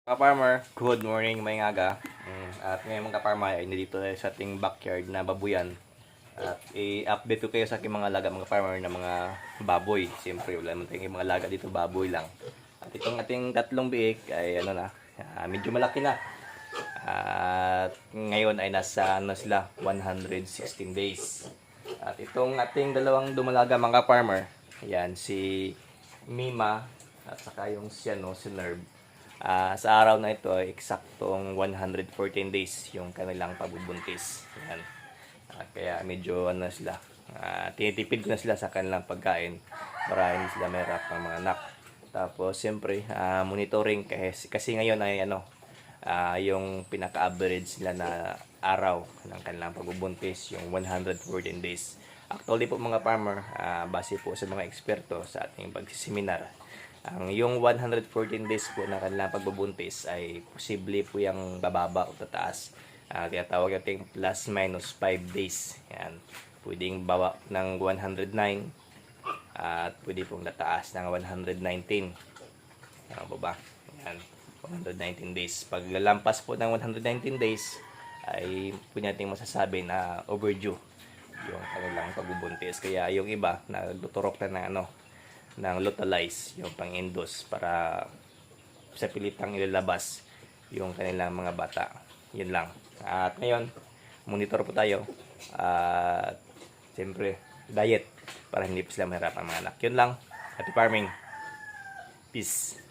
Ka-farmer, good morning, may aga. At ngayon mga ka-farmer ay nandito tayo sa ating backyard na babuyan. At i-update ko kayo sa aking mga alaga mga farmer na mga baboy. Siyempre wala naman tayong mga alaga dito, baboy lang. At itong ating tatlong biik ay medyo malaki na. At ngayon ay nasa sila 116 days. At itong ating dalawang dumalaga mga farmer, yan si Mima at saka yung si Nerve. Sa araw na ito ay eksaktong 114 days yung kanilang pagbubuntis. Yan. Kaya medyo sila, tinitipid ko na sila sa kanilang pagkain para hindi sila mahirap ng mga anak. Tapos siyempre monitoring kasi ngayon ay yung pinaka-average nila na araw ng kanilang pagbubuntis yung 114 days. Actually po mga farmer, base po sa mga eksperto sa ating pagsiseminar, yung 114 days po na kanilang pagbubuntis ay posible po yung bababa o tataas. Tinatawag natin plus minus 5 days. Yan. Pwedeng bawa ng 109 at pwede pong tataas ng 119. Ano po ba? Yan. 119 days. Pag lalampas po ng 119 days ay pwede natin masasabi na overdue yung kanilang pagbubuntis. Kaya yung iba nagtuturok na ng lutalize, yung pang-induce para sa pilitang ilalabas yung kanilang mga bata. Yun lang. At ngayon, monitor po tayo. At siyempre, diet para hindi pa sila mahirap ang mga anak. Yun lang. Happy farming. Peace.